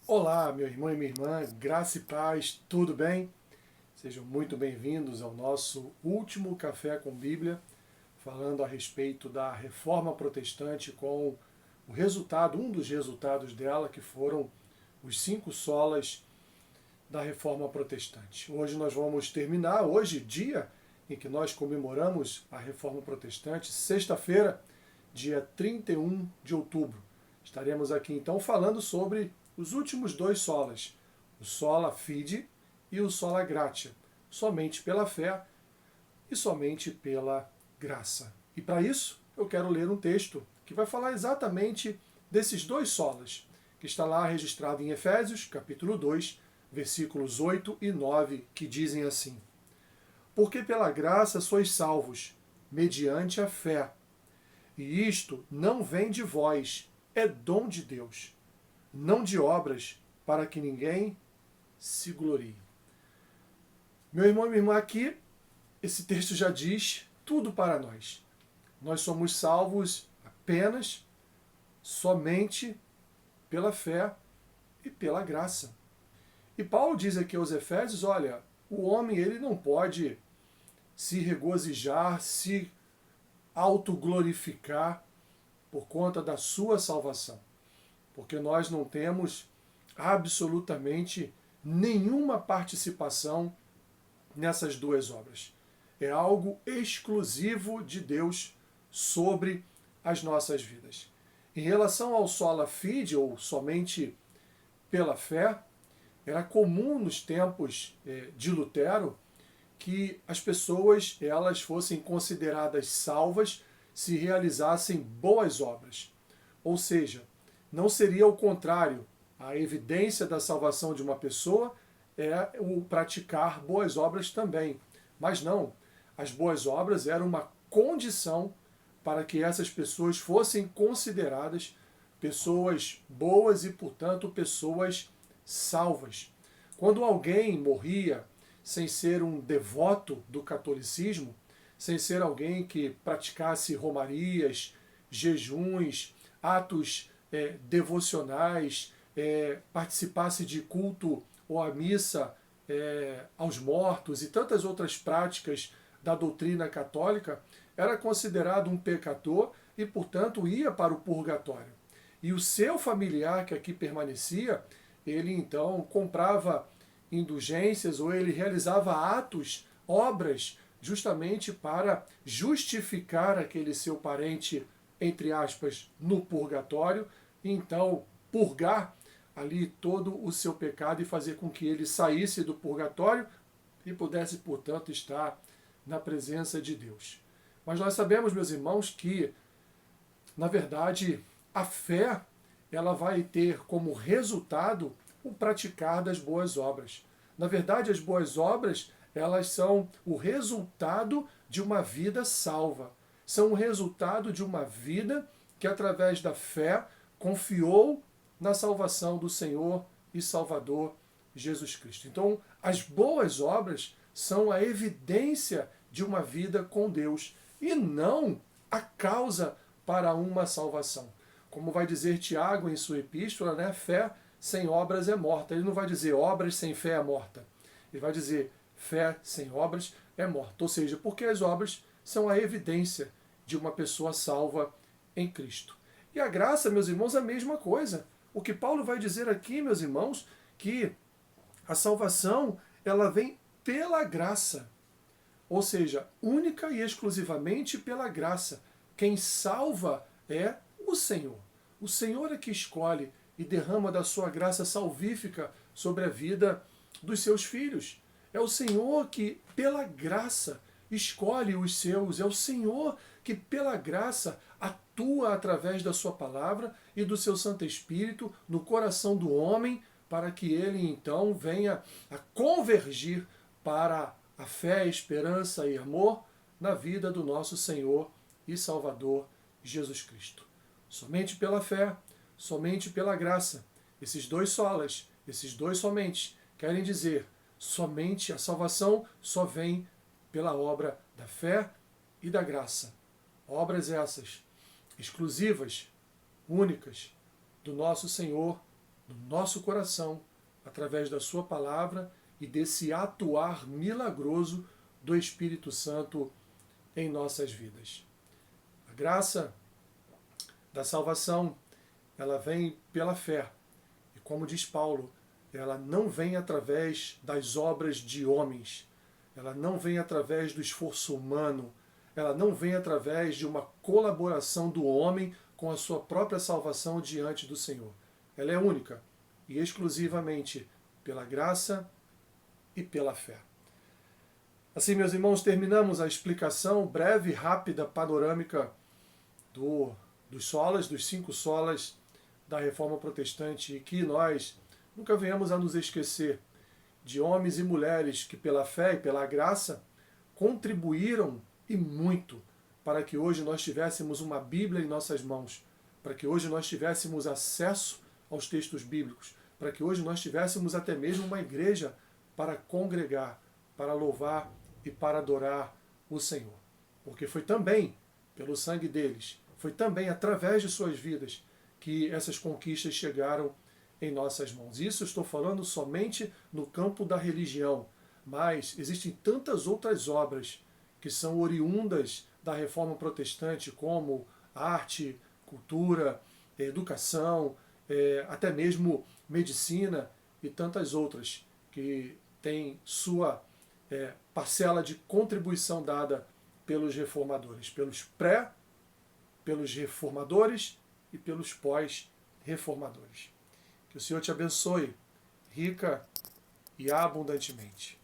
Olá, meu irmão e minha irmã, graça e paz, tudo bem? Sejam muito bem-vindos ao nosso último Café com Bíblia, falando a respeito da Reforma Protestante com o resultado, um dos resultados dela, que foram os 5 solas da Reforma Protestante. Hoje nós vamos terminar, hoje, dia em que nós comemoramos a Reforma Protestante, sexta-feira, dia 31 de outubro. Estaremos aqui então falando sobre os últimos 2 solas, o sola fide e o sola gratia, somente pela fé e somente pela graça. E para isso, eu quero ler um texto que vai falar exatamente desses 2 solas, que está lá registrado em Efésios, capítulo 2, versículos 8 e 9, que dizem assim: Porque pela graça sois salvos, mediante a fé. E isto não vem de vós, é dom de Deus, não de obras, para que ninguém se glorie. Meu irmão e minha irmã, aqui, esse texto já diz tudo para nós. Nós somos salvos apenas, somente pela fé e pela graça. E Paulo diz aqui aos Efésios, olha, o homem ele não pode se regozijar, se autoglorificar por conta da sua salvação. Porque nós não temos absolutamente nenhuma participação nessas 2 obras. É algo exclusivo de Deus sobre as nossas vidas. Em relação ao sola fide, ou somente pela fé, era comum nos tempos de Lutero que as pessoas elas fossem consideradas salvas se realizassem boas obras. Ou seja, não seria o contrário. A evidência da salvação de uma pessoa é o praticar boas obras também. Mas não, as boas obras eram uma condição para que essas pessoas fossem consideradas pessoas boas e, portanto, pessoas salvas. Quando alguém morria sem ser um devoto do catolicismo, sem ser alguém que praticasse romarias, jejuns, atos devocionais, participasse de culto ou a missa aos mortos e tantas outras práticas da doutrina católica, era considerado um pecador e, portanto, ia para o purgatório. E o seu familiar que aqui permanecia, ele então comprava indulgências ou ele realizava atos, obras, justamente para justificar aquele seu parente, entre aspas, no purgatório, e então purgar ali todo o seu pecado e fazer com que ele saísse do purgatório e pudesse, portanto, estar na presença de Deus. Mas nós sabemos, meus irmãos, que, na verdade, a fé ela vai ter como resultado o praticar das boas obras. Na verdade, as boas obras elas são o resultado de uma vida salva. São o resultado de uma vida que, através da fé, confiou na salvação do Senhor e Salvador Jesus Cristo. Então, as boas obras são a evidência de uma vida com Deus e não a causa para uma salvação. Como vai dizer Tiago em sua epístola, né? Fé sem obras é morta. Ele não vai dizer obras sem fé é morta. Ele vai dizer fé sem obras é morta. Ou seja, porque as obras são a evidência de uma pessoa salva em Cristo. E a graça, meus irmãos, é a mesma coisa. O que Paulo vai dizer aqui, meus irmãos, que a salvação ela vem pela graça. Ou seja, única e exclusivamente pela graça. Quem salva é o Senhor. O Senhor é que escolhe e derrama da sua graça salvífica sobre a vida dos seus filhos. É o Senhor que, pela graça, escolhe os seus. É o Senhor que, pela graça, atua através da sua palavra e do seu Santo Espírito no coração do homem, para que ele, então, venha a convergir para a fé, esperança e amor na vida do nosso Senhor e Salvador Jesus Cristo. Somente pela fé, somente pela graça. Esses 2 solas, esses 2 somente, querem dizer, somente a salvação só vem pela obra da fé e da graça. Obras essas, exclusivas, únicas, do nosso Senhor no nosso coração, através da sua palavra e desse atuar milagroso do Espírito Santo em nossas vidas. A graça da salvação, ela vem pela fé. E como diz Paulo, ela não vem através das obras de homens, ela não vem através do esforço humano, ela não vem através de uma colaboração do homem com a sua própria salvação diante do Senhor. Ela é única e exclusivamente pela graça e pela fé. Assim, meus irmãos, terminamos a explicação breve, rápida, panorâmica dos solas, dos 5 solas da Reforma Protestante, e que nós nunca venhamos a nos esquecer de homens e mulheres que pela fé e pela graça contribuíram e muito para que hoje nós tivéssemos uma Bíblia em nossas mãos, para que hoje nós tivéssemos acesso aos textos bíblicos, para que hoje nós tivéssemos até mesmo uma igreja para congregar, para louvar e para adorar o Senhor. Porque foi também pelo sangue deles, foi também através de suas vidas que essas conquistas chegaram em nossas mãos. Isso eu estou falando somente no campo da religião, mas existem tantas outras obras que são oriundas da Reforma Protestante, como arte, cultura, educação, até mesmo medicina e tantas outras que têm sua parcela de contribuição dada pelos reformadores, pelos reformadores e pelos pós-reformadores. Que o Senhor te abençoe rica e abundantemente.